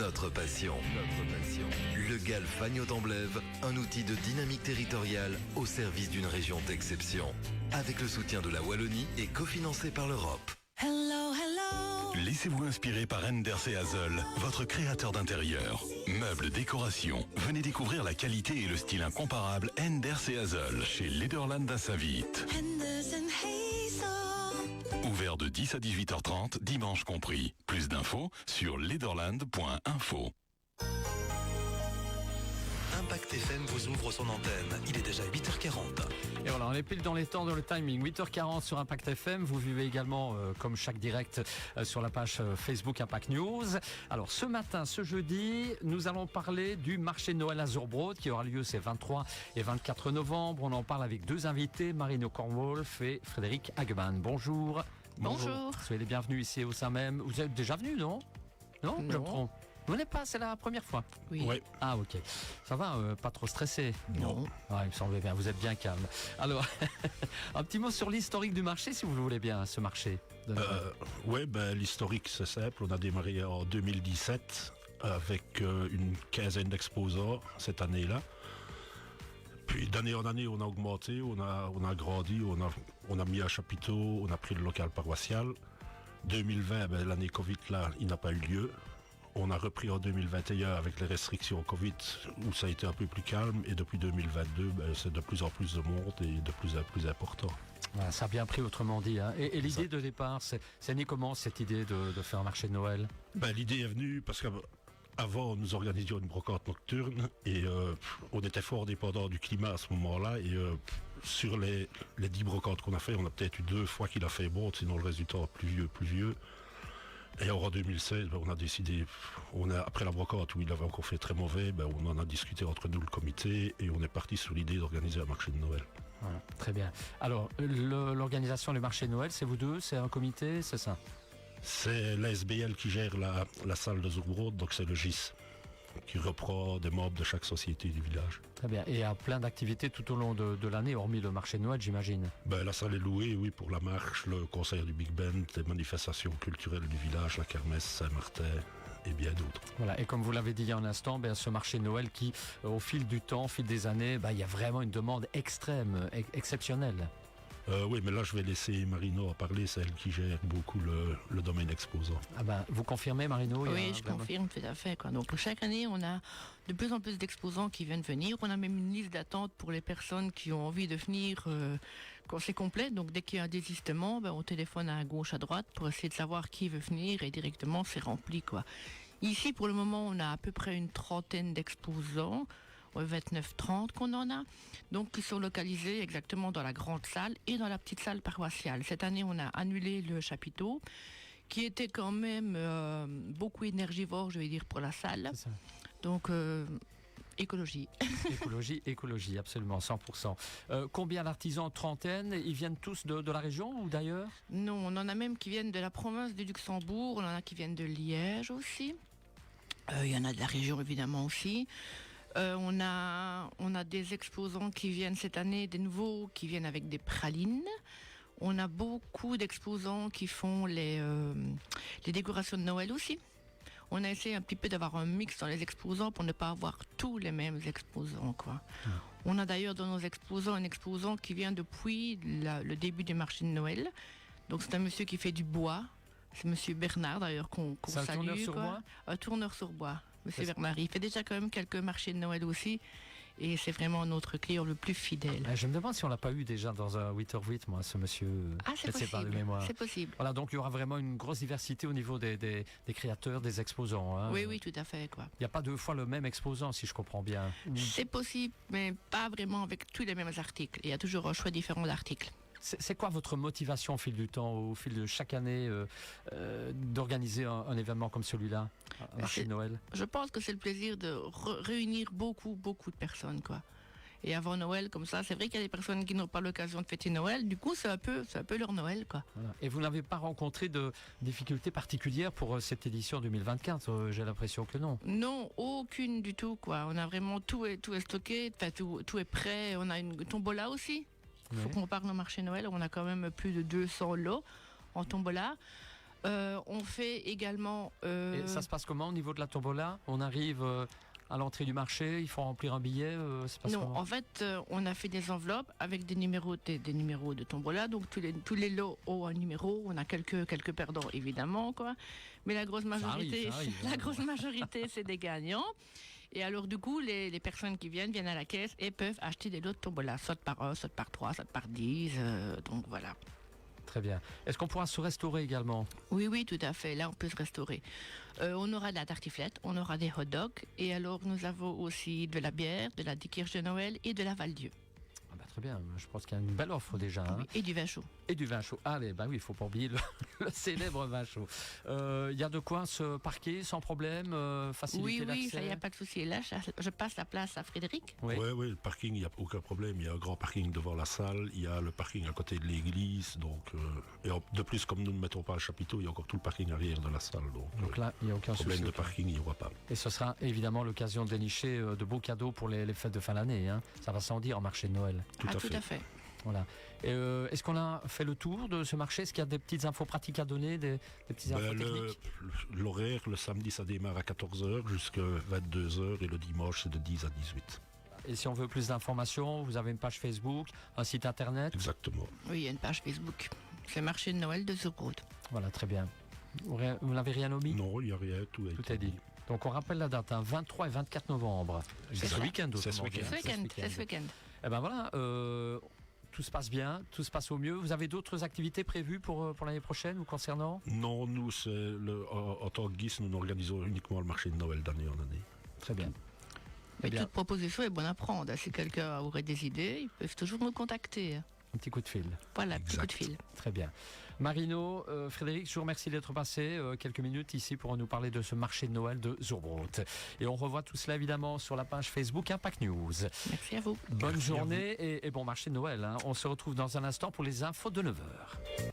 notre passion. Le GALF Agnaud-Amblève, un outil de dynamique territoriale au service d'une région d'exception. Avec le soutien de la Wallonie et cofinancé par l'Europe. Hello, hello. Laissez-vous inspirer par Enders et Hazel, votre créateur d'intérieur. Meubles, décoration. Venez découvrir la qualité et le style incomparable Enders et Hazel chez Lederland à Saint-Vite. Henderson Hazel. Ouvert de 10 à 18h30, dimanche compris. Plus d'infos sur lederland.info. Impact FM vous ouvre son antenne. Il est déjà 8h40. Et voilà, on est pile dans les temps, dans le timing. 8h40 sur Impact FM. Vous vivez également, comme chaque direct, sur la page Facebook Impact News. Alors, ce matin, ce jeudi, nous allons parler du marché de Noël à Zurbrugg qui aura lieu ces 23 et 24 novembre. On en parle avec deux invités, Marino Kornwolf et Frédéric Hageman. Bonjour. Bonjour. Soyez les bienvenus ici au sein même. Vous êtes déjà venus, non? Non, je me trompe. Vous n'êtes pas, c'est la première fois? Oui. Ouais. Ah, ok. Ça va, pas trop stressé? Non. Ouais, il me semblait bien, vous êtes bien calme. Alors, un petit mot sur l'historique du marché, si vous le voulez bien, ce marché. L'historique, c'est simple. On a démarré en 2017 avec une quinzaine d'exposants cette année-là. Puis d'année en année, on a augmenté, on a grandi, on a mis un chapiteau, on a pris le local paroissial. 2020, l'année Covid, là, il n'a pas eu lieu. On a repris en 2021 avec les restrictions Covid où ça a été un peu plus calme et depuis 2022, c'est de plus en plus de monde et de plus en plus important. Voilà, ça a bien pris autrement dit. Hein. Et l'idée de départ, c'est né comment cette idée de faire un marché de Noël? L'idée est venue parce qu'avant nous organisions une brocante nocturne et on était fort dépendant du climat à ce moment-là et sur les 10 brocantes qu'on a fait, on a peut-être eu 2 fois qu'il a fait bon, sinon le résultat plus vieux. Et en 2016, on a décidé, après la brocante où il avait encore fait très mauvais, on en a discuté entre nous, le comité, et on est parti sur l'idée d'organiser un marché de Noël. Voilà, très bien. Alors, l'organisation du marché de Noël, c'est vous deux, c'est un comité, c'est ça? C'est la SBL qui gère la salle de Zurbrugg, donc c'est le GIS, qui reprend des membres de chaque société du village. Très bien. Et il y a plein d'activités tout au long de l'année, hormis le marché de Noël, j'imagine. La salle est louée, oui, pour la marche, le concert du Big Band, les manifestations culturelles du village, la kermesse Saint-Martin et bien d'autres. Voilà. Et comme vous l'avez dit il y a un instant, ce marché de Noël qui, au fil du temps, au fil des années, il y a vraiment une demande extrême, exceptionnelle. Oui, mais là je vais laisser Marino en parler, c'est elle qui gère beaucoup le domaine exposant. Vous confirmez, Marino? Oui, je confirme tout à fait. Donc chaque année, on a de plus en plus d'exposants qui viennent venir. On a même une liste d'attente pour les personnes qui ont envie de venir quand c'est complet. Donc dès qu'il y a un désistement, on téléphone à gauche, à droite pour essayer de savoir qui veut venir et directement c'est rempli, quoi. Ici, pour le moment, on a à peu près une trentaine d'exposants. 29-30 qu'on en a, donc qui sont localisés exactement dans la grande salle et dans la petite salle paroissiale. Cette année, on a annulé le chapiteau, qui était quand même beaucoup énergivore, je vais dire, pour la salle. Donc, écologie. Écologie, absolument, 100%. Combien d'artisans? Trentaine? Ils viennent tous de la région ou d'ailleurs? Non, on en a même qui viennent de la province du Luxembourg, on en a qui viennent de Liège aussi. Il y en a de la région évidemment aussi. On a des exposants qui viennent cette année, des nouveaux qui viennent avec des pralines. On a beaucoup d'exposants qui font les décorations de Noël aussi. On a essayé un petit peu d'avoir un mix dans les exposants pour ne pas avoir tous les mêmes exposants, quoi. On a d'ailleurs dans nos exposants un exposant qui vient depuis le début du marché de Noël. Donc c'est un monsieur qui fait du bois. C'est monsieur Bernard d'ailleurs qu'on salue. Un tourneur sur bois? Un tourneur sur bois. Monsieur Bernard, il fait déjà quand même quelques marchés de Noël aussi et c'est vraiment notre client le plus fidèle. Je me demande si on l'a pas eu déjà dans un 8h8, moi, ce monsieur. Ah, c'est possible. Pas de mémoire. C'est possible. Voilà, donc il y aura vraiment une grosse diversité au niveau des créateurs, des exposants. Hein. Oui, tout à fait, quoi. Il n'y a pas 2 fois le même exposant, si je comprends bien. C'est possible, mais pas vraiment avec tous les mêmes articles. Il y a toujours un choix différent d'articles. C'est quoi votre motivation au fil du temps, au fil de chaque année, d'organiser un événement comme celui-là, un marché de Noël? Je pense que c'est le plaisir de réunir beaucoup de personnes, quoi. Et avant Noël, comme ça, c'est vrai qu'il y a des personnes qui n'ont pas l'occasion de fêter Noël. Du coup, c'est un peu leur Noël, quoi. Voilà. Et vous n'avez pas rencontré de difficultés particulières pour cette édition 2024? J'ai l'impression que non. Non, aucune du tout, quoi. On a vraiment tout est stocké, tout est prêt. On a une tombola aussi. Il faut qu'on parle au marché Noël. On a quand même plus de 200 lots en tombola. On fait également... Et ça se passe comment au niveau de la tombola? On arrive à l'entrée du marché, il faut remplir un billet, ça se passe Non, comment? en fait, on a fait des enveloppes avec des numéros de tombola. Donc tous les lots ont un numéro. On a quelques perdants évidemment, quoi. Mais la grosse majorité, c'est des gagnants. Et alors du coup, les personnes qui viennent à la caisse et peuvent acheter des lots de tombola, soit par 1, soit par 3, soit par 10. Donc voilà. Très bien. Est-ce qu'on pourra se restaurer également? Oui, tout à fait. Là, on peut se restaurer. On aura de la tartiflette, on aura des hot dogs. Et alors, nous avons aussi de la bière, de la Dickirsche de Noël et de la Val-Dieu. Ah bah, très bien, je pense qu'il y a une belle offre déjà. Hein. Oui, et du vin chaud. Et du vin chaud. Allez, bah oui, il ne faut pas oublier le célèbre vin chaud. Il y a de quoi se parquer sans problème, faciliter l'accès? Oui, ça, il n'y a pas de souci. Là, je passe la place à Frédéric. Oui, Oui, le parking, il n'y a aucun problème. Il y a un grand parking devant la salle, il y a le parking à côté de l'église. Donc, et de plus, comme nous ne mettons pas le chapiteau, il y a encore tout le parking arrière de la salle. donc là, il n'y a aucun problème souci. de parking, il n'y aura pas. Et ce sera évidemment l'occasion de dénicher de beaux cadeaux pour les fêtes de fin d'année. Hein. Ça va sans dire en marché de Noël. Tout à fait. Voilà. Est-ce qu'on a fait le tour de ce marché? Est-ce qu'il y a des petites infos pratiques à donner, des petites infos techniques? L'horaire, le samedi, ça démarre à 14h jusqu'à 22h et le dimanche, c'est de 10 à 18. Et si on veut plus d'informations, vous avez une page Facebook, un site internet? Exactement. Oui, il y a une page Facebook. C'est marché de Noël de Zubrod. Voilà, très bien. Vous n'avez rien omis? Non, il n'y a rien, tout est dit. Donc on rappelle la date, 23 et 24 novembre. C'est ce week-end. C'est ce week-end. C'est ce week-end. Eh ben voilà, tout se passe bien, tout se passe au mieux. Vous avez d'autres activités prévues pour l'année prochaine ou concernant? Non, nous, en tant que guise, nous organisons uniquement le marché de Noël d'année en année. Très bien. Mais bien. toute proposition est bonne à prendre. Si quelqu'un aurait des idées, ils peuvent toujours nous contacter. Un petit coup de fil. Voilà, petit coup de Exact. fil. Très bien. Marino, Frédéric, je vous remercie d'être passé quelques minutes ici pour nous parler de ce marché de Noël de Zubrot. Et on revoit tout cela évidemment sur la page Facebook Impact News. Merci à vous. Bonne Merci à journée et bon marché de Noël. Hein. On se retrouve dans un instant pour les infos de 9h.